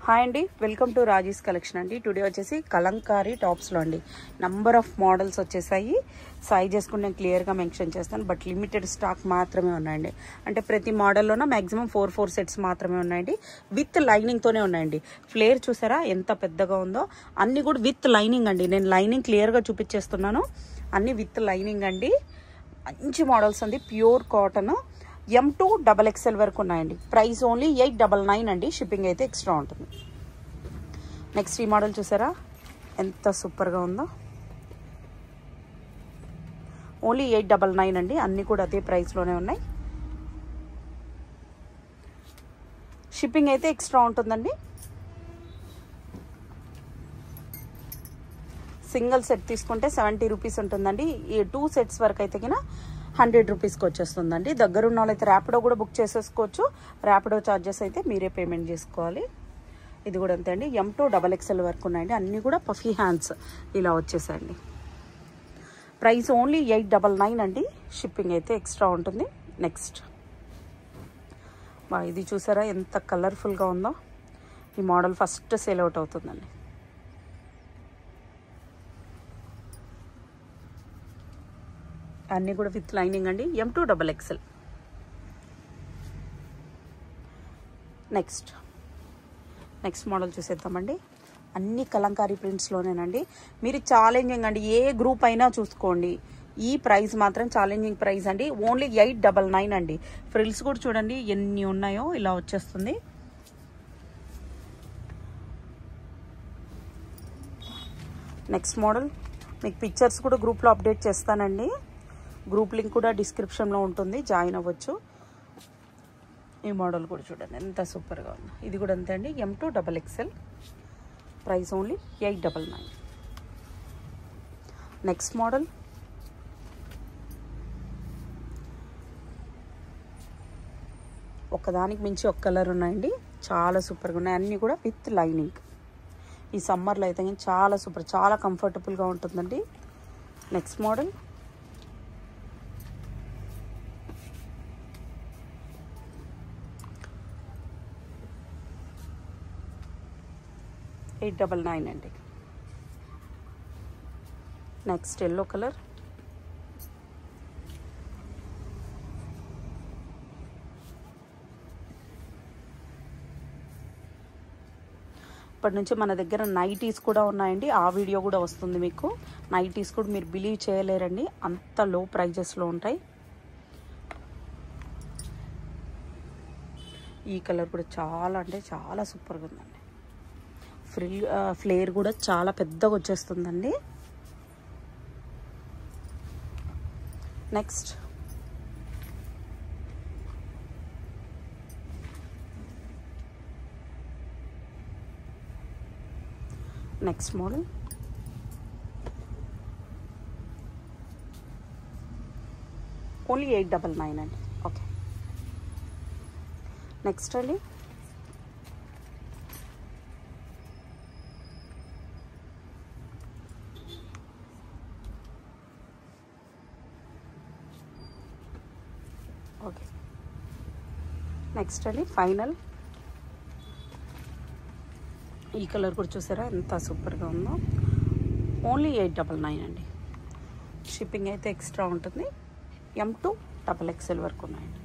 Hi అండి, welcome to Raji's collection అండి. Today వచ్చేసి కలంకారీ టాప్స్లో అండి నంబర్ ఆఫ్ మోడల్స్ వచ్చేసాయి. సైజెస్ కూడా నేను క్లియర్గా మెన్షన్ చేస్తాను, బట్ లిమిటెడ్ స్టాక్ మాత్రమే ఉన్నాయండి. అంటే ప్రతి మోడల్లోనూ మ్యాక్సిమం 4 సెట్స్ మాత్రమే ఉన్నాయండి. విత్ లైనింగ్తోనే ఉన్నాయండి. ఫ్లేర్ చూసారా ఎంత పెద్దగా ఉందో, అన్నీ కూడా విత్ లైనింగ్ అండి. నేను లైనింగ్ క్లియర్గా చూపించేస్తున్నాను, అన్నీ విత్ లైనింగ్ అండి. మంచి మోడల్స్ అండి, ప్యూర్ కాటన్. M2 XXL వరకు ఉన్నాయండి. ప్రైస్ ఓన్లీ 899 అండి. షిప్పింగ్ అయితే ఎక్స్ట్రా ఉంటుంది. నెక్స్ట్ ఈ మోడల్ చూసారా ఎంత సూపర్గా ఉందో, ఓన్లీ 899 అండి. అన్నీ కూడా అదే ప్రైస్లోనే ఉన్నాయి. షిప్పింగ్ అయితే ఎక్స్ట్రా ఉంటుందండి. సింగిల్ సెట్ తీసుకుంటే 70 రూపీస్ ఉంటుందండి. ఈ 2 సెట్స్ వరకు అయితే కినా 100 రూపీస్కి వచ్చేస్తుందండి. దగ్గర ఉన్న వాళ్ళైతే ర్యాపిడో కూడా బుక్ చేసేసుకోవచ్చు. ర్యాపిడో ఛార్జెస్ అయితే మీరే పేమెంట్ చేసుకోవాలి. ఇది కూడా అంతే అండి. M2 XXL వరకు ఉన్నాయండి. అన్నీ కూడా పఫీ హ్యాండ్స్ ఇలా వచ్చేసాయండి. ప్రైస్ ఓన్లీ 899 అండి. షిప్పింగ్ అయితే ఎక్స్ట్రా ఉంటుంది. నెక్స్ట్ ఇది చూసారా ఎంత కలర్ఫుల్గా ఉందో. ఈ మోడల్ ఫస్ట్ సేల్ అవుట్ అవుతుందండి. అన్నీ కూడా విత్ లైనింగ్ అండి. M2 XXL. నెక్స్ట్ మోడల్ చూసేద్దామండి. అన్ని కలంకారీ ప్రింట్స్లోనేనండి. మీరు ఛాలెంజింగ్ అండి, ఏ గ్రూప్ అయినా చూసుకోండి. ఈ ప్రైస్ మాత్రం ఛాలెంజింగ్ ప్రైస్ అండి. ఓన్లీ 899 అండి. ఫ్రిల్స్ కూడా చూడండి ఎన్ని ఉన్నాయో, ఇలా వచ్చేస్తుంది. నెక్స్ట్ మోడల్ మీకు పిక్చర్స్ కూడా గ్రూప్లో అప్డేట్ చేస్తానండి. గ్రూప్ లింక్ కూడా డిస్క్రిప్షన్లో ఉంటుంది, జాయిన్ అవ్వచ్చు. ఈ మోడల్ కూడా చూడండి ఎంత సూపర్గా ఉంది. ఇది కూడా అంతే అండి. M2 XXL. Price only 899. Next model ఒకదానికి మించి ఒక కలర్ ఉన్నాయండి. చాలా సూపర్గా ఉన్నాయి. అన్నీ కూడా విత్ లైనింగ్. ఈ సమ్మర్లో అయితే చాలా సూపర్, చాలా కంఫర్టబుల్గా ఉంటుందండి. నెక్స్ట్ మోడల్ 899 అండి. Next yellow colour. ఇప్పటి నుంచి మన దగ్గర నైటీస్ కూడా ఉన్నాయండి. ఆ వీడియో కూడా వస్తుంది మీకు. నైటీస్ కూడా మీరు బిలీవ్ చేయలేరండి, అంత లో ప్రైజెస్లో ఉంటాయి. ఈ కలర్ కూడా చాలా అంటే చాలా సూపర్గా ఉందండి. ఫ్లేర్ కూడా చాలా పెద్దగా వచ్చేస్తుందండి. నెక్స్ట్ మోడల్ ఓన్లీ 899 అండి. ఓకే, నెక్స్ట్ అండి ఓకే నెక్స్ట్ అండి ఫైనల్. ఈ కలర్ కూడా చూసారా ఎంత సూపర్గా ఉందో. ఓన్లీ 899 అండి. షిప్పింగ్ అయితే ఎక్స్ట్రా ఉంటుంది. M2 XXL వరకు ఉన్నాయండి.